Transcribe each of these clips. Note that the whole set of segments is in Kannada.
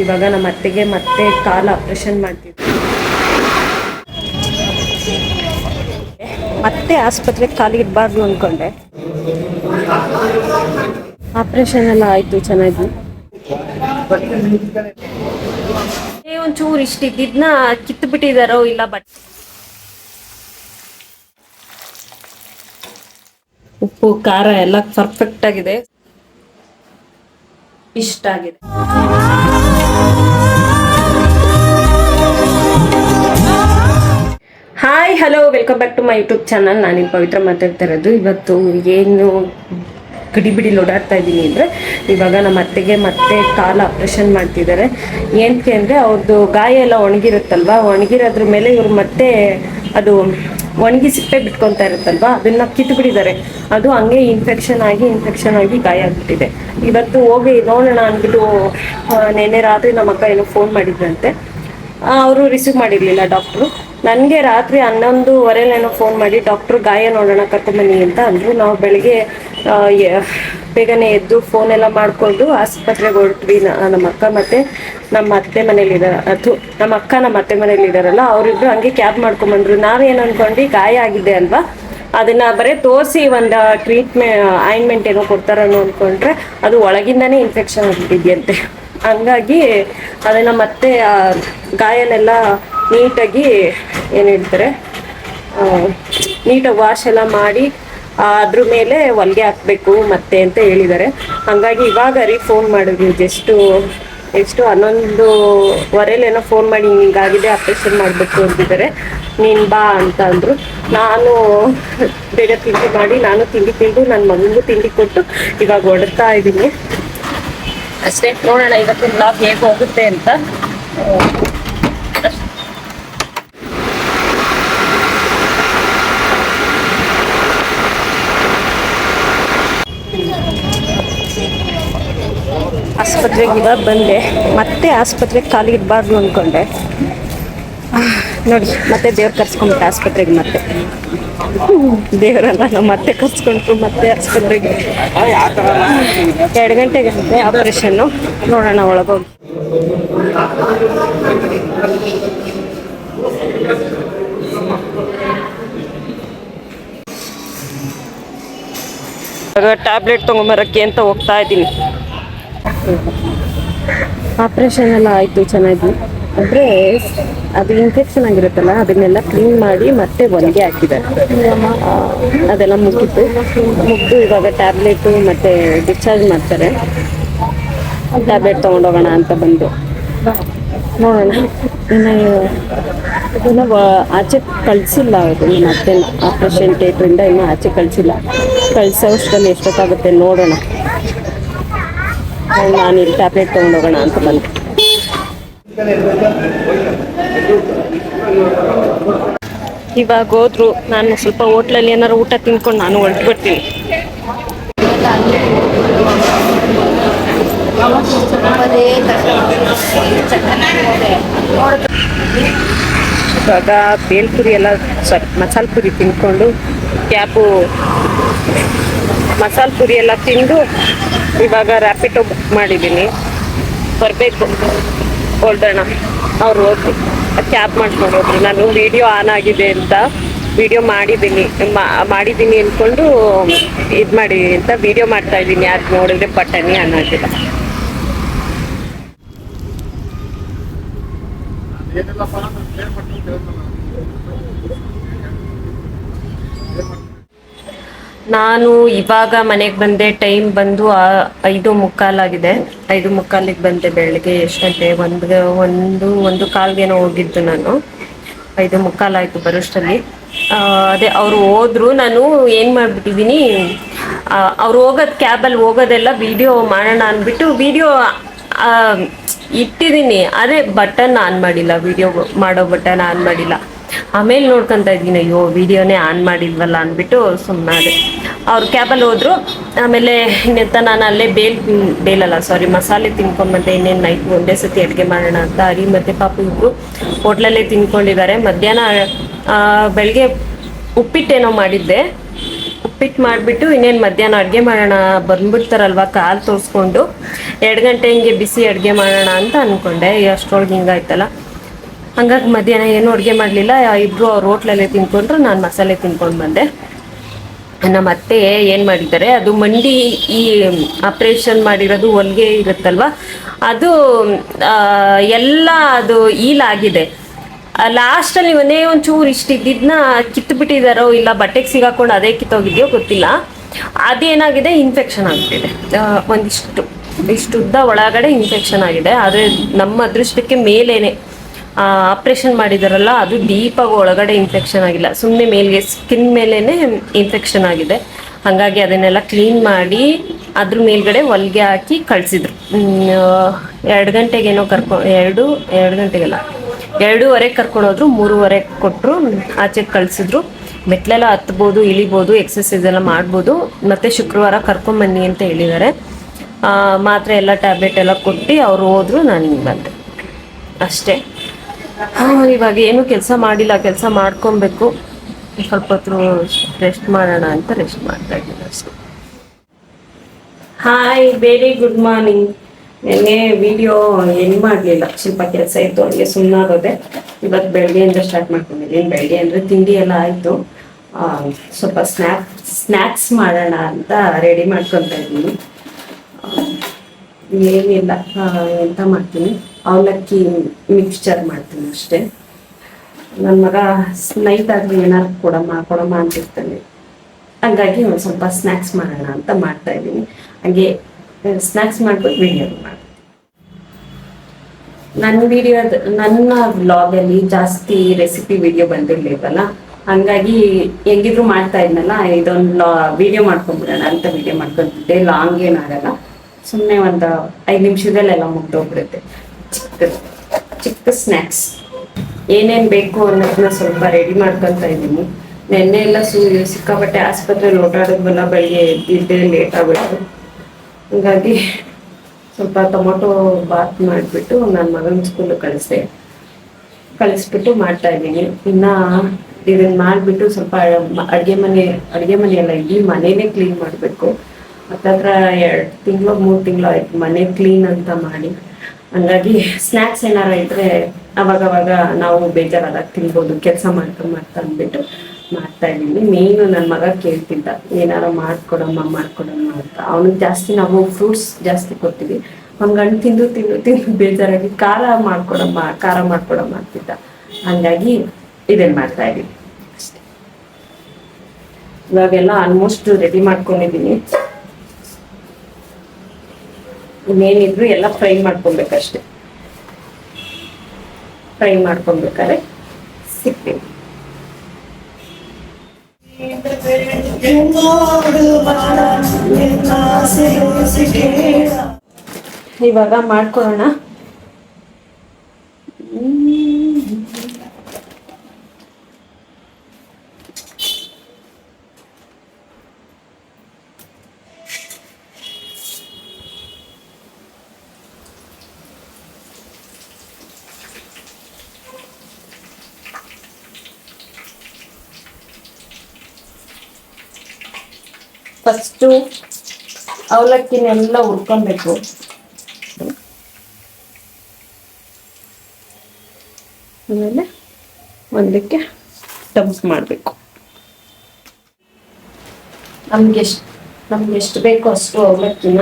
ಇವಾಗ ನಮ್ಮ ಅತ್ತೆಗೆ ಮತ್ತೆ ಕಾಲು ಆಪರೇಷನ್ ಮಾಡ್ತಿದ್ವಿ. ಮತ್ತೆ ಆಸ್ಪತ್ರೆಗೆ ಕಾಲಿಗೆ ಇಡಬಾರ್ದು ಅಂದ್ಕೊಂಡೆ. ಆಪರೇಷನ್ ಎಲ್ಲ ಆಯ್ತು ಚೆನ್ನಾಗಿ. ಒಂಚೂರು ಇಷ್ಟಿದ್ದನ್ನ ಕಿತ್ತು ಬಿಟ್ಟಿದಾರೋ ಇಲ್ಲ, ಬಟ್ ಉಪ್ಪು ಖಾರ ಎಲ್ಲ ಪರ್ಫೆಕ್ಟ್ ಆಗಿದೆ, ಇಷ್ಟ ಆಗಿದೆ. Hi hello, welcome back to my YouTube channel. ನಾನು ಪವಿತ್ರ ಮಾತಾಡ್ತಾ ಇರೋದು. ಇವತ್ತು ಏನು ಗಡಿಬಿಡಿ ಓಡಾಡ್ತಾ ಇದ್ದೀನಿ ಅಂದರೆ, ಇವಾಗ ನಮ್ಮ ಅತ್ತೆಗೆ ಮತ್ತೆ ಕಾಲು ಆಪ್ರೇಷನ್ ಮಾಡ್ತಿದ್ದಾರೆ. ಏನಕ್ಕೆ ಅಂದರೆ ಅವ್ರದ್ದು ಗಾಯ ಎಲ್ಲ ಒಣಗಿರುತ್ತಲ್ವ, ಒಣಗಿರೋದ್ರ ಮೇಲೆ ಇವ್ರು ಮತ್ತೆ ಅದು ಒಣಗಿ ಸಿಪ್ಪೆ ಬಿಟ್ಕೊತಾ ಇರುತ್ತಲ್ವ, ಅದನ್ನ ಕಿತ್ತು ಬಿಟ್ಟಿದ್ದಾರೆ. ಅದು ಹಂಗೆ ಇನ್ಫೆಕ್ಷನ್ ಆಗಿ ಗಾಯ ಆಗ್ಬಿಟ್ಟಿದೆ. ಇವತ್ತು ಹೋಗಿ ನೋಡೋಣ ಅಂದ್ಬಿಟ್ಟು ನೆನ್ನೆ ರಾತ್ರಿ ನಮ್ಮ ಅಕ್ಕ ಏನೋ ಫೋನ್ ಮಾಡಿದ್ರಂತೆ. ಅವರು ರಿಸೀವ್ ಮಾಡಿರಲಿಲ್ಲ ಡಾಕ್ಟ್ರು. ನನಗೆ ರಾತ್ರಿ 11:15 ಫೋನ್ ಮಾಡಿ ಡಾಕ್ಟ್ರು ಗಾಯ ನೋಡೋಣ ಕರ್ಕೊಂಬನ್ನಿ ಅಂತ ಅಂದರು. ನಾವು ಬೆಳಗ್ಗೆ ಬೇಗನೆ ಎದ್ದು ಫೋನ್ ಎಲ್ಲ ಮಾಡಿಕೊಂಡು ಆಸ್ಪತ್ರೆಗೆ ಹೊರಟ್ವಿ. ನಮ್ಮ ಅಕ್ಕ ಮತ್ತು ನಮ್ಮ ಅತ್ತೆ ಮನೇಲಿದ್ದಾರೆ, ನಮ್ಮ ಅಕ್ಕ ನಮ್ಮ ಅತ್ತೆ ಮನೇಲಿದ್ದಾರಲ್ಲ, ಅವರಿಬ್ರು ಹಂಗೆ ಕ್ಯಾಬ್ ಮಾಡ್ಕೊಂಬಂದ್ರು. ನಾವೇನು ಅಂದ್ಕೊಂಡು ಗಾಯ ಆಗಿದೆ ಅಲ್ವಾ, ಅದನ್ನ ಬರೀ ತೋರಿಸಿ ಒಂದು ಆಯಿಂಟ್ಮೆಂಟ್ ಏನೋ ಕೊಡ್ತಾರನ್ನೋ ಅಂದ್ಕೊಂಡ್ರೆ ಅದು ಒಳಗಿಂದಾನೇ ಇನ್ಫೆಕ್ಷನ್ ಆಗಿಬಿಟ್ಟಿದ್ಯಂತೆ. ಹಂಗಾಗಿ ಅದನ್ನು ಮತ್ತೆ ಗಾಯನೆಲ್ಲ ನೀಟಾಗಿ ಏನು ಹೇಳ್ತಾರೆ, ನೀಟಾಗಿ ವಾಶ್ ಎಲ್ಲ ಮಾಡಿ ಅದ್ರ ಮೇಲೆ ಹೊಲಿಗೆ ಹಾಕಬೇಕು ಮತ್ತೆ ಅಂತ ಹೇಳಿದ್ದಾರೆ. ಹಾಗಾಗಿ ಇವಾಗ ಫೋನ್ ಮಾಡಿದ್ವಿ, ಎಷ್ಟು 11:15 ಫೋನ್ ಮಾಡಿ ಹಿಂಗಾಗಿದೆ ಆಪ್ರೇಷನ್ ಮಾಡಬೇಕು ಅಂತಿದ್ದಾರೆ, ನೀನು ಬಾ ಅಂತ ಅಂದರು. ನಾನು ಬೇಗ ತಿಂಡಿ ಮಾಡಿ, ನಾನು ತಿಂಡಿ ತಿಂದು ನನ್ನ ಮಗನಿಗೂ ತಿಂಡಿ ಕೊಟ್ಟು ಇವಾಗ ಹೊಡ್ತಾ ಇದ್ದೀನಿ ಅಷ್ಟೇ. ನೋಡೋಣ ಇವತ್ತಿನ ಬ್ಲಾಗ್ ಹೇಗೆ ಹೋಗುತ್ತೆ ಅಂತ. ಆಸ್ಪತ್ರೆಗೆ ಇವಾಗ ಬಂದೆ. ಮತ್ತೆ ಆಸ್ಪತ್ರೆಗೆ ಕಾಲಿಗೆ ಇಡಬಾರ್ದು ಅಂದ್ಕೊಂಡೆ. ನೋಡಿ ಮತ್ತೆ ದೇವ್ರು ಕರ್ಸ್ಕೊಂಡ್ಬಿಟ್ಟೆ ಆಸ್ಪತ್ರೆಗೆ. ಮತ್ತೆ ದೇವರಲ್ಲ, ನಾವು ಮತ್ತೆ ಕರ್ಸ್ಕೊಂಡ್ರು ಮತ್ತೆ ಆಸ್ಪತ್ರೆಗೆ. 2 ಗಂಟೆಗೆ ಆಪರೇಷನ್ನು. ನೋಡೋಣ ಒಳಗೋಗಿ. ಟ್ಯಾಬ್ಲೆಟ್ ತೊಗೊಂಬರಕ್ಕೆ ಅಂತ ಹೋಗ್ತಾ ಇದ್ದೀನಿ. ಆಪ್ರೇಷನ್ ಎಲ್ಲ ಆಯಿತು ಚೆನ್ನಾಗಿ. ಅಂದರೆ ಅದು ಇನ್ಫೆಕ್ಷನ್ ಆಗಿರುತ್ತಲ್ಲ, ಅದನ್ನೆಲ್ಲ ಕ್ಲೀನ್ ಮಾಡಿ ಮತ್ತೆ ಹೊಲಿಗೆ ಹಾಕಿದ್ದಾರೆ. ಅದೆಲ್ಲ ಮುಗಿದು ಇವಾಗ ಟ್ಯಾಬ್ಲೆಟು ಮತ್ತು ಡಿಸ್ಚಾರ್ಜ್ ಮಾಡ್ತಾರೆ. ಟ್ಯಾಬ್ಲೆಟ್ ತೊಗೊಂಡೋಗೋಣ ಅಂತ ಬಂದು ನೋಡೋಣ. ಇನ್ನೂ ಆಚೆ ಕಳಿಸಿಲ್ಲ ಅವರು, ಮತ್ತೆ ಆಪ್ರೇಷನ್ ಥಿಯೇಟ್ರಿಂದ ಇನ್ನೂ ಆಚೆ ಕಳಿಸಿಲ್ಲ. ಕಳಿಸೋಷ್ಟರಲ್ಲಿ ಎಷ್ಟೊತ್ತಾಗುತ್ತೆ ನೋಡೋಣ. ನಾನು ಇಲ್ಲಿ ಟ್ಯಾಬ್ಲೆಟ್ ತೊಗೊಂಡೋಗೋಣ ಅಂತ ಬಂದೆ. ಇವಾಗ ಹೋದ್ರು. ನಾನು ಸ್ವಲ್ಪ ಹೋಟ್ಲಲ್ಲಿ ಏನಾರು ಊಟ ತಿನ್ಕೊಂಡು ನಾನು ಹೊರಟ್ಬಿಡ್ತೀನಿ. ಇವಾಗ ಬೇಲ್ಪುರಿ ಎಲ್ಲ ಮಸಾಲೆ ಪುರಿ ತಿನ್ಕೊಂಡು ಮಸಾಲೆ ಪುರಿ ಎಲ್ಲ ತಿಂದು ಇವಾಗ ರ್ಯಾಪಿಡೋ ಬುಕ್ ಮಾಡಿದ್ದೀನಿ. ಬರಬೇಕು ಹೊರಡೋಣ. ಅವ್ರು ಹೋಗಿ ಕ್ಯಾಬ್ ಮಾಡ್ಕೊಂಡು ಹೋದ್ರು. ನಾನು ವಿಡಿಯೋ ಆನ್ ಆಗಿದೆ ಅಂತ ವಿಡಿಯೋ ಮಾಡಿದ್ದೀನಿ ಅಂದ್ಕೊಂಡು ಇದು ಮಾಡಿ ಅಂತ ವಿಡಿಯೋ ಮಾಡ್ತಾ ಇದ್ದೀನಿ. ಅದು ನೋಡಿದ್ರೆ ಬಟನಿ ಆನ್ ಆಗಿಲ್ಲ. ನಾನು ಇವಾಗ ಮನೆಗೆ ಬಂದೆ. ಟೈಮ್ ಬಂದು 5:15 ಆಗಿದೆ. 5:15ಗೆ ಬಂದೆ. ಬೆಳಗ್ಗೆ ಎಷ್ಟು ಗಂಟೆ? ಒಂದು ಕಾಲ್ಗೇನೋ ಹೋಗಿದ್ದು ನಾನು. 5:15 ಆಯಿತು ಬರೋಷ್ಟರಲ್ಲಿ. ಅದೇ ಅವರು ಹೋದ್ರು. ನಾನು ಏನು ಮಾಡಿಬಿಟ್ಟಿದ್ದೀನಿ, ಅವ್ರು ಹೋಗೋದು ಕ್ಯಾಬಲ್ಲಿ ಹೋಗೋದೆಲ್ಲ ವಿಡಿಯೋ ಮಾಡೋಣ ಅಂದ್ಬಿಟ್ಟು ವಿಡಿಯೋ ಇಟ್ಟಿದ್ದೀನಿ. ಅದೇ ಬಟನ್ ಆನ್ ಮಾಡಿಲ್ಲ, ವಿಡಿಯೋ ಮಾಡೋ ಬಟನ್ ಆನ್ ಮಾಡಿಲ್ಲ. ಆಮೇಲೆ ನೋಡ್ಕೊತಾ ಇದ್ದೀನಿ, ಅಯ್ಯೋ ವಿಡಿಯೋನೇ ಆನ್ ಮಾಡಿಲ್ವಲ್ಲ ಅಂದ್ಬಿಟ್ಟು ಸುಮ್ಮನೆ. ಅವ್ರು ಕ್ಯಾಬಲ್ಲಿ ಹೋದ್ರು. ಆಮೇಲೆ ಇನ್ನೆಂತ ನಾನು ಅಲ್ಲೇ ಮಸಾಲೆ ತಿನ್ಕೊಂಡ್ಬಂದೆ. ಇನ್ನೇನು ನೈಟ್ ಒಂದೇ ಸತಿ ಅಡುಗೆ ಮಾಡೋಣ ಅಂತ ಹರಿ ಮತ್ತು ಪಾಪು ಇಬ್ಬರು ಹೋಟ್ಲಲ್ಲೇ ತಿನ್ಕೊಂಡಿದ್ದಾರೆ. ಮಧ್ಯಾಹ್ನ ಬೆಳಗ್ಗೆ ಉಪ್ಪಿಟ್ಟೇನೋ ಮಾಡಿದ್ದೆ, ಉಪ್ಪಿಟ್ಟು ಮಾಡಿಬಿಟ್ಟು ಇನ್ನೇನು ಮಧ್ಯಾಹ್ನ ಅಡುಗೆ ಮಾಡೋಣ, ಬಂದ್ಬಿಡ್ತಾರಲ್ವ ಕಾಲು ತೋರಿಸ್ಕೊಂಡು 2 ಗಂಟೆ ಹಿಂಗೆ ಬಿಸಿ ಅಡುಗೆ ಮಾಡೋಣ ಅಂತ ಅಂದ್ಕೊಂಡೆ. ಅಷ್ಟರೊಳಗೆ ಹಿಂಗಾಯ್ತಲ್ಲ, ಹಂಗಾಗಿ ಮಧ್ಯಾಹ್ನ ಏನೂ ಅಡುಗೆ ಮಾಡಲಿಲ್ಲ. ಇಬ್ಬರು ಅವ್ರು ಹೋಟ್ಲಲ್ಲೇ ತಿನ್ಕೊಂಡ್ರು, ನಾನು ಮಸಾಲೆ ತಿನ್ಕೊಂಡು ಬಂದೆ. ನಮ್ಮ ಅತ್ತೆ ಏನು ಮಾಡಿದ್ದಾರೆ, ಅದು ಮಂಡಿ ಈ ಆಪ್ರೇಷನ್ ಮಾಡಿರೋದು ಹೊಲಿಗೆ ಇರುತ್ತಲ್ವ, ಅದು ಎಲ್ಲ ಅದು ಈಲಾಗಿದೆ. ಲಾಸ್ಟಲ್ಲಿ ಒಂದೇ ಒಂಚೂರು ಇಷ್ಟಿದ್ದನ್ನ ಕಿತ್ತುಬಿಟ್ಟಿದ್ದಾರೋ ಇಲ್ಲ ಬಟ್ಟೆಗೆ ಸಿಗಾಕೊಂಡು ಅದೇ ಕಿತ್ತೋಗಿದೆಯೋ ಗೊತ್ತಿಲ್ಲ. ಅದೇನಾಗಿದೆ, ಇನ್ಫೆಕ್ಷನ್ ಆಗ್ಬಿಟ್ಟಿದೆ. ಇಷ್ಟು ಉದ್ದ ಒಳಗಡೆ ಇನ್ಫೆಕ್ಷನ್ ಆಗಿದೆ. ಆದರೆ ನಮ್ಮ ಅದೃಷ್ಟಕ್ಕೆ ಮೇಲೇನೆ ಆಪ್ರೇಷನ್ ಮಾಡಿದಾರಲ್ಲ, ಅದು ಡೀಪಾಗಿ ಒಳಗಡೆ ಇನ್ಫೆಕ್ಷನ್ ಆಗಿಲ್ಲ, ಸುಮ್ಮನೆ ಮೇಲ್ಗೆ ಸ್ಕಿನ್ ಮೇಲೇನೆ ಇನ್ಫೆಕ್ಷನ್ ಆಗಿದೆ. ಹಾಗಾಗಿ ಅದನ್ನೆಲ್ಲ ಕ್ಲೀನ್ ಮಾಡಿ ಅದ್ರ ಮೇಲ್ಗಡೆ ಹೊಲಿಗೆ ಹಾಕಿ ಕಳಿಸಿದ್ರು. 2 ಗಂಟೆಗೇನೋ ಎರಡು ಗಂಟೆಗೆಲ್ಲ 2:15 ಕರ್ಕೊಂಡೋದ್ರು, 3:15 ಕೊಟ್ಟರು, ಆಚೆಗೆ ಕಳಿಸಿದ್ರು. ಮೆಟ್ಲೆಲ್ಲ ಹತ್ಬೋದು, ಇಳಿಬೋದು, ಎಕ್ಸಸೈಸ್ ಎಲ್ಲ ಮಾಡ್ಬೋದು. ಮತ್ತು ಶುಕ್ರವಾರ ಕರ್ಕೊಂಬನ್ನಿ ಅಂತ ಹೇಳಿದ್ದಾರೆ. ಮಾತ್ರೆ ಎಲ್ಲ ಟ್ಯಾಬ್ಲೆಟ್ ಎಲ್ಲ ಕೊಟ್ಟು ಅವ್ರು ಹೋದ್ರು, ನಾನು ಹಿಂಗೆ ಬಂದೆ ಅಷ್ಟೇ. ಇವಾಗ ಏನು ಕೆಲಸ ಮಾಡಿಲ್ಲ, ಕೆಲಸ ಮಾಡ್ಕೊಬೇಕು. ಸ್ವಲ್ಪ ಹೊತ್ತು ರೆಸ್ಟ್ ಮಾಡೋಣ ಅಂತ ರೆಸ್ಟ್ ಮಾಡ್ತಾ ಇದ್ದೀನಿ ಅಷ್ಟೇ. Hi, very good morning. ನಿನ್ನೆ ವಿಡಿಯೋ ಏನು ಮಾಡಲಿಲ್ಲ, ಸ್ವಲ್ಪ ಕೆಲಸ ಇತ್ತು, ಹಂಗೆ ಸುಮ್ಮನಾಗೋದೆ. ಇವತ್ತು ಬೆಳಗ್ಗೆಯಿಂದ ಸ್ಟಾರ್ಟ್ ಮಾಡ್ಕೊಂಡಿದ್ದೀನಿ. ಬೆಳಗ್ಗೆ ಅಂದರೆ ತಿಂಡಿ ಎಲ್ಲ ಆಯಿತು. ಸ್ವಲ್ಪ ಸ್ನ್ಯಾಕ್ಸ್ ಮಾಡೋಣ ಅಂತ ರೆಡಿ ಮಾಡ್ಕೊತಾ ಇದ್ದೀನಿ. ಏನಿಲ್ಲ, ಎಂತ ಮಾಡ್ತೀನಿ, ಅವಲಕ್ಕಿ ಮಿಕ್ಸ್ಚರ್ ಮಾಡ್ತೀನಿ ಅಷ್ಟೇ. ನನ್ನ ಮಗ ನೈಟ್ ಆದರೆ ಏನಾದ್ರು ಕೊಡಮ್ಮ ಅಂತಿರ್ತಾನೆ. ಹಂಗಾಗಿ ಒಂದು ಸ್ವಲ್ಪ ಸ್ನ್ಯಾಕ್ಸ್ ಮಾಡೋಣ ಅಂತ ಮಾಡ್ತಾ ಇದ್ದೀನಿ. ಹಾಗೆ ಸ್ನ್ಯಾಕ್ಸ್ ಮಾಡ್ಬಿಟ್ಟು ವಿಡಿಯೋ ಮಾಡ್ತೀನಿ. ನನ್ನ ವ್ಲಾಗಲ್ಲಿ ಜಾಸ್ತಿ ರೆಸಿಪಿ ವಿಡಿಯೋ ಬಂದಿರಲಿಲ್ವಲ್ಲ, ಹಂಗಾಗಿ ಹೆಂಗಿದ್ರು ಮಾಡ್ತಾ ಇದ್ನಲ್ಲ, ಇದೊಂದು ವಿಡಿಯೋ ಮಾಡ್ಕೊಂಡ್ಬಿಡೋಣ ಅಂತ ವಿಡಿಯೋ ಮಾಡ್ಕೊತಿದ್ದೆ. ಲಾಂಗ್ ಏನಾಗಲ್ಲ, ಸುಮ್ಮನೆ ಒಂದು 5 ನಿಮಿಷದಲ್ಲೆಲ್ಲ ಮುಗ್ದೋಗ್ಬಿಡುತ್ತೆ. ಚಿಕ್ಕ ಸ್ನ್ಯಾಕ್ಸ್ ಏನೇನು ಬೇಕು ಅನ್ನೋದನ್ನ ಸ್ವಲ್ಪ ರೆಡಿ ಮಾಡ್ಕೊತಾ ಇದ್ದೀನಿ. ನೆನ್ನೆ ಎಲ್ಲ ಸಿಕ್ಕಾಪಟ್ಟೆ ಆಸ್ಪತ್ರೆಯಲ್ಲಿ ಓಡಾಡೋದ್ವಲ್ಲ, ಬೆಳಗ್ಗೆ ಎದ್ದಿದ್ದೆ ಲೇಟ್ ಆಗ್ಬಿಟ್ಟು. ಹಂಗಾಗಿ ಸ್ವಲ್ಪ ಟೊಮೊಟೊ ಬಾತ್ ಮಾಡಿಬಿಟ್ಟು ನನ್ನ ಮಗನ ಸ್ಕೂಲಿಗೆ ಕಳಿಸ್ಬಿಟ್ಟು ಮಾಡ್ತಾ ಇದ್ದೀನಿ. ಇನ್ನು ಇದನ್ನು ಮಾಡಿಬಿಟ್ಟು ಸ್ವಲ್ಪ ಅಡುಗೆ ಮನೆ ಎಲ್ಲ ಇಡೀ ಮನೇನೇ ಕ್ಲೀನ್ ಮಾಡಬೇಕು. ಹತ್ತತ್ರ 2 ತಿಂಗಳು 3 ತಿಂಗಳು ಆಯ್ತು ಮನೆ ಕ್ಲೀನ್ ಅಂತ ಮಾಡಿ. ಹಂಗಾಗಿ ಸ್ನ್ಯಾಕ್ಸ್ ಏನಾರ ಇದ್ರೆ ಅವಾಗವಾಗ ನಾವು ಬೇಜಾರಾದಾಗ ತಿನ್ಬೋದು, ಕೆಲಸ ಮಾಡ್ತಾ ಅಂದ್ಬಿಟ್ಟು ಮಾಡ್ತಾ ಇದ್ದೀನಿ. ಮೇಯ್ನು ನನ್ನ ಮಗ ಕೇಳ್ತಿದ್ದ, ಏನಾರ ಮಾಡ್ಕೊಡಮ್ಮ ಅಂತ. ಅವನಿಗೆ ಜಾಸ್ತಿ ನಾವು ಫ್ರೂಟ್ಸ್ ಜಾಸ್ತಿ ಕೊಡ್ತೀವಿ. ಅವ್ನಿಗೆ ಹಣ್ಣು ತಿಂದು ಬೇಜಾರಾಗಿ ಖಾರ ಮಾಡ್ಕೊಡಮ್ಮ ಅಂತಿದ್ದ. ಹಂಗಾಗಿ ಇದನ್ನು ಮಾಡ್ತಾ ಇದ್ದೀನಿ ಅಷ್ಟೇ. ಇವಾಗೆಲ್ಲ ಆಲ್ಮೋಸ್ಟ್ ರೆಡಿ ಮಾಡ್ಕೊಂಡಿದ್ದೀನಿ. ಇನ್ನೇನಿದ್ರು ಎಲ್ಲ ಫ್ರೈ ಮಾಡ್ಕೊಬೇಕಷ್ಟೆ. ಫ್ರೈ ಮಾಡ್ಕೊಬೇಕಾದ್ರೆ ಸಿಗ್ತೀನಿ. ಇವಾಗ ಮಾಡ್ಕೊಳ್ಳೋಣ. ಫಸ್ಟು ಅವಲಕ್ಕಿನೆಲ್ಲ ಹುರ್ಕೊಬೇಕು. ಆಮೇಲೆ ಒಂದಕ್ಕೆ ಟಮ್ಸ್ ಮಾಡಬೇಕು. ನಮ್ಗೆ ಎಷ್ಟು ಬೇಕೋ ಅಷ್ಟು ಅವಲಕ್ಕಿನ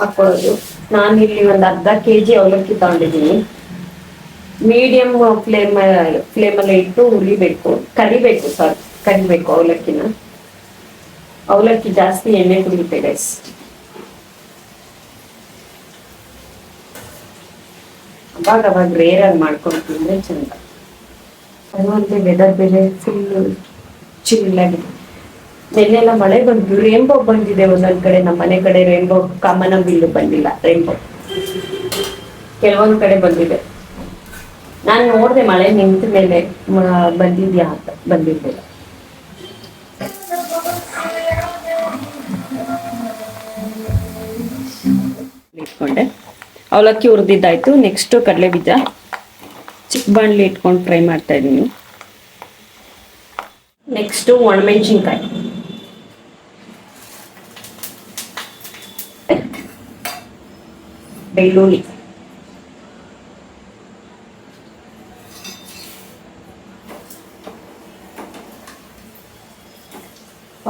ಹಾಕೊಳ್ಳೋದು. ನಾನಿಲ್ಲಿ ಒಂದು ಅರ್ಧ kg ಅವಲಕ್ಕಿ ತಗೊಂಡಿದ್ದೀನಿ. ಮೀಡಿಯಮ್ ಫ್ಲೇಮಲ್ಲಿ ಇಟ್ಟು ಕರಿಬೇಕು ಅವಲಕ್ಕಿನ. ಅವಲಕ್ಕಿ ಜಾಸ್ತಿ ಎಣ್ಣೆ ಕುಡಿಯುತ್ತೆ ಗೈಸ್. ಅವಾಗ ರೇರಾಗಿ ಮಾಡ್ಕೊಂಡು ತಿಂದ್ರೆ ಚಂದ. ಅನ್ನುವಂತೆ ವೆದರ್ ಬೇರೆ ಫುಲ್ ಚಿಲ್ಲಾಗಿದೆ. ನೆನ್ನೆಲ್ಲ ಮಳೆ ಬಂದು ರೇನ್ಬೋ ಬಂದಿದೆ ಒಂದೊಂದ್ ಕಡೆ. ನಮ್ಮ ಮನೆ ಕಡೆ ರೇನ್ಬೋ, ಕಾಮನಬಿಲ್ಲು ಬಂದಿಲ್ಲ, ರೇನ್ಬೋ ಕೆಲವೊಂದ್ ಕಡೆ ಬಂದಿದೆ. ನಾನು ನೋಡಿದೆ ಮಳೆ ನಿಂತ ಮೇಲೆ ಬಂದಿದ್ಯಾ ಅಂತ, ಬಂದಿರ್ಲಿಲ್ಲ. ಇಟ್ಕೊಂಡೆ. ಅವಲಕ್ಕಿ ಹುರಿದಿದ್ದಾಯ್ತು. ನೆಕ್ಸ್ಟ್ ಕಡಲೆ ಬೀಜ ಚಿಕ್ಕ ಬಾಣಲಿ ಇಟ್ಕೊಂಡು ಫ್ರೈ ಮಾಡ್ತಾ ಇದ್ದೀನಿ. ನೆಕ್ಸ್ಟ್ ಒಣಮೆಣಸಿನ್ಕಾಯಿ, ಬೆಳ್ಳುಳ್ಳಿ,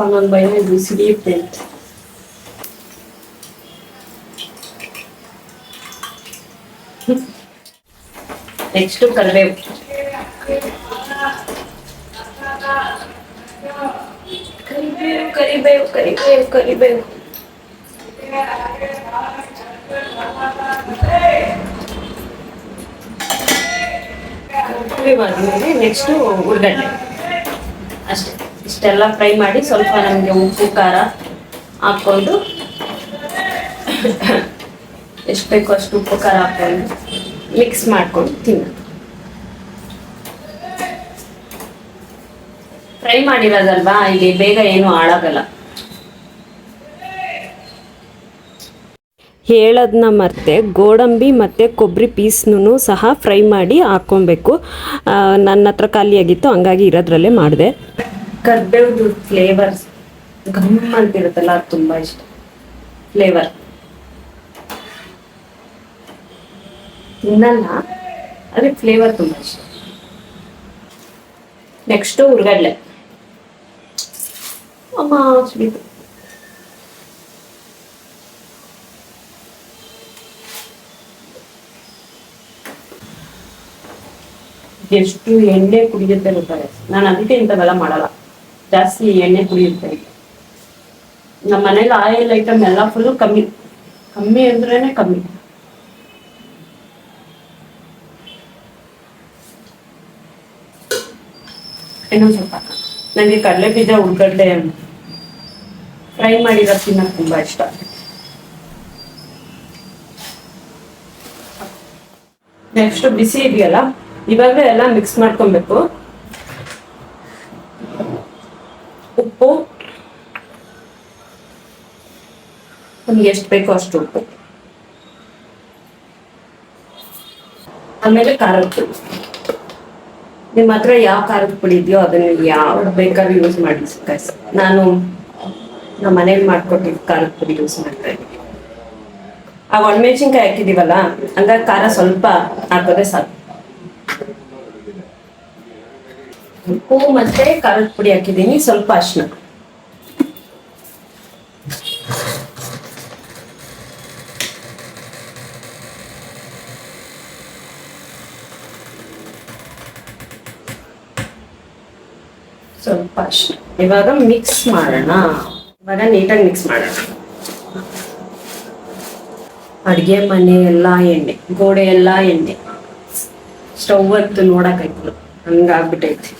ಒಂದೊಂದು ಭಯ ಇದು ಸಿಡಿಯುತ್ತೆ ಅಂತ. ನೆಕ್ಸ್ಟ್ ಕರಿಬೇವು, ಕರಿಬೇವು ಕರಿಬೇವು ಕರಿಬೇವು ಕರಿಬೇವು ಆದ್ಮೇಲೆ ನೆಕ್ಸ್ಟ್ ಉರ್ಗಡ್ಡೆ ಅಷ್ಟೇ. ಇಷ್ಟೆಲ್ಲ ಫ್ರೈ ಮಾಡಿ ಸ್ವಲ್ಪ ನಮಗೆ ಉಪ್ಪು ಖಾರ ಹಾಕ್ಕೊಂಡು ಎಷ್ಟು ಬೇಕೋ ಅಷ್ಟು ಉಪ್ಪು ಖಾರ ಹಾಕ್ಕೊಂಡು ಮಿಕ್ಸ್ ಮಾಡ್ಕೊಂಡು ತಿನ್ನೋದು. ಫ್ರೈ ಮಾಡಿರೋದಲ್ವಾ, ಇಲ್ಲಿ ಬೇಗ ಏನು ಹಾಳಾಗಲ್ಲ. ಹೇಳೋದನ್ನ ಮರ್ತೆ, ಗೋಡಂಬಿ ಮತ್ತು ಕೊಬ್ಬರಿ ಪೀಸ್ನೂ ಸಹ ಫ್ರೈ ಮಾಡಿ ಹಾಕ್ಕೊಬೇಕು. ನನ್ನ ಹತ್ರ ಖಾಲಿಯಾಗಿತ್ತು, ಹಂಗಾಗಿ ಇರೋದ್ರಲ್ಲೇ ಮಾಡಿದೆ. ಕರ್ಬೇವ್ದು ಫ್ಲೇವರ್ ಗಮ್ ಅಂತಿರುತ್ತಲ್ಲ, ಅದು ತುಂಬ ಇಷ್ಟ. ಫ್ಲೇವರ್ ತಿನ್ನಲ್ಲ, ಅದೇ ಫ್ಲೇವರ್ ತುಂಬ ಇಷ್ಟ. ನೆಕ್ಸ್ಟು ಉರ್ಗಡ್ಲೆ. ಅಮ್ಮ ಸ್ವೀಟ್ ಎಷ್ಟು ಎಣ್ಣೆ ಕುಡಿಯುತ್ತೆ ಗೊತ್ತಾರೆ. ನಾನು ಅದಕ್ಕೆ ಇಂಥವೆಲ್ಲ ಮಾಡಲ್ಲ, ಜಾಸ್ತಿ ಎಣ್ಣೆ ಕುಡಿಯುತ್ತೆ. ನಮ್ಮ ಮನೇಲಿ ಆಯಿಲ್ ಐಟಮ್ ಎಲ್ಲ ಫುಲ್ಲು ಕಮ್ಮಿ ಕಮ್ಮಿ ಅಂದ್ರೇನೆ ಕಮ್ಮಿ. ಇನ್ನೊಂದು ಸ್ವಲ್ಪ ನನಗೆ ಕಡಲೆ ಬೀಜ ಉಳ್ಗಡ್ಡೆ ಫ್ರೈ ಮಾಡಿರೋ ತಿನ್ನೋದು ತುಂಬ ಇಷ್ಟ. ನೆಕ್ಸ್ಟ್ ಬಿಸಿ ಇದೆಯಲ್ಲ, ಇವಾಗ ಎಲ್ಲ ಮಿಕ್ಸ್ ಮಾಡ್ಕೊಬೇಕು. ಉಪ್ಪು ನಮ್ಗೆ ಎಷ್ಟು ಬೇಕೋ ಅಷ್ಟು ಉಪ್ಪು, ಆಮೇಲೆ ಖಾರದ ಪುಡಿ. ನಿಮ್ಮ ಹತ್ರ ಯಾವ ಖಾರದ ಪುಡಿ ಇದೆಯೋ ಅದನ್ನ ಯಾವ್ದು ಬೇಕಾದ್ರೂ ಯೂಸ್ ಮಾಡಿ. ನಾನು ನಮ್ಮ ಮನೇಲಿ ಮಾಡ್ಕೊಟ್ಟಿದ್ದು ಖಾರದ ಪುಡಿ ಯೂಸ್ ಮಾಡ್ತಾ ಇದ್ದೀನಿ. ಆ ಒಣಮೆಣಸಿನ್ಕಾಯಿ ಹಾಕಿದೀವಲ್ಲ, ಹಂಗಾಗಿ ಖಾರ ಸ್ವಲ್ಪ ಹಾಕೋದೇ ಸಾಕು. ಉಪ್ಪು ಮತ್ತೆ ಖಾರದ ಪುಡಿ ಹಾಕಿದ್ದೀನಿ, ಸ್ವಲ್ಪ ಅರಿಶಿನ. ಸ್ವಲ್ಪ ಅರಿಶಿನ. ಇವಾಗ ಮಿಕ್ಸ್ ಮಾಡೋಣ. ಇವಾಗ ನೀಟಾಗಿ ಮಿಕ್ಸ್ ಮಾಡೋಣ. ಅಡುಗೆ ಮನೆ ಎಲ್ಲ ಎಣ್ಣೆ, ಗೋಡೆ ಎಲ್ಲ ಎಣ್ಣೆ, ಸ್ಟವ್ ಅಂತೂ ನೋಡಕ್ಕಾಯ್ತು ಹಂಗಾಗ್ಬಿಟ್ಟೈತಿ.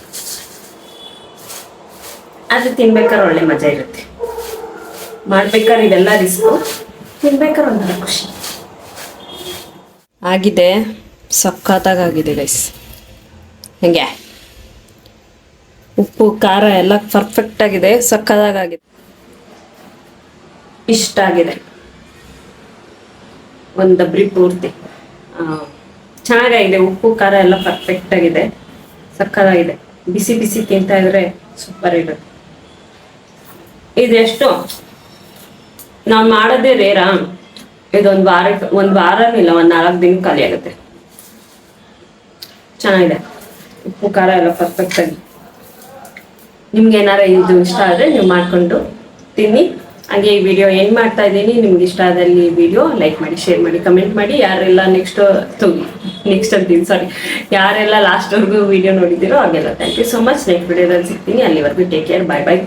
ಅದು ತಿನ್ಬೇಕಾದ್ರೆ ಒಳ್ಳೆ ಮಜಾ ಇರುತ್ತೆ. ಮಾಡ್ಬೇಕಾದ್ರೆ ಇದೆಲ್ಲ ರಿಸ್ಕು, ತಿನ್ಬೇಕಾದ್ರೆ ಒಂಥರ ಖುಷಿ. ಆಗಿದೆ, ಸಖತ್ತಾಗಿದೆ ಗೈಸ್. ಹೆಂಗೆ ಉಪ್ಪು ಖಾರ ಎಲ್ಲ ಪರ್ಫೆಕ್ಟ್ ಆಗಿದೆ, ಸಖತ್ತಾಗಿದೆ, ಇಷ್ಟ ಆಗಿದೆ. ಒಂದು ಡಬ್ರಿ ಪೂರ್ತಿ ಚೆನ್ನಾಗಿದೆ. ಉಪ್ಪು ಖಾರ ಎಲ್ಲ ಪರ್ಫೆಕ್ಟ್ ಆಗಿದೆ, ಸಕ್ಕತ್ತಾಗಿದೆ. ಬಿಸಿ ಬಿಸಿ ತಿಂತಾ ಇದ್ರೆ ಸೂಪರ್ ಇರುತ್ತೆ. ಇದೆಷ್ಟು ನಾವು ಮಾಡೋದೇ ರೇರಾ, ಇದೊಂದು ವಾರನೂ ಇಲ್ಲ, ಒಂದು 4 ದಿನ ಖಾಲಿ ಆಗುತ್ತೆ. ಚೆನ್ನಾಗಿದೆ, ಉಪ್ಪು ಖಾರ ಎಲ್ಲ ಪರ್ಫೆಕ್ಟ್ ಆಗಿ. ನಿಮ್ಗೆ ಏನಾರ ಇದು ಇಷ್ಟ ಆದರೆ ನೀವು ಮಾಡ್ಕೊಂಡು ತಿನ್ನಿ. ಹಾಗೆ ಈ ವಿಡಿಯೋ ಏನು ಮಾಡ್ತಾ ಇದ್ದೀನಿ, ನಿಮ್ಗೆ ಇಷ್ಟ ಆದಲ್ಲಿ ಈ ವಿಡಿಯೋ ಲೈಕ್ ಮಾಡಿ, ಶೇರ್ ಮಾಡಿ, ಕಮೆಂಟ್ ಮಾಡಿ. ಯಾರೆಲ್ಲ ನೆಕ್ಸ್ಟ್ ಅಂತೀನಿ, ಸಾರಿ, ಯಾರೆಲ್ಲ ಲಾಸ್ಟ್ವರೆಗೂ ವಿಡಿಯೋ ನೋಡಿದ್ದೀರೋ ಹಾಗೆಲ್ಲ thank you so much. Next ವಿಡಿಯೋದಲ್ಲಿ ಸಿಗ್ತೀನಿ. ಅಲ್ಲಿವರೆಗೂ ಟೇಕ್ ಕೇರ್, ಬಾಯ್ ಬಾಯ್.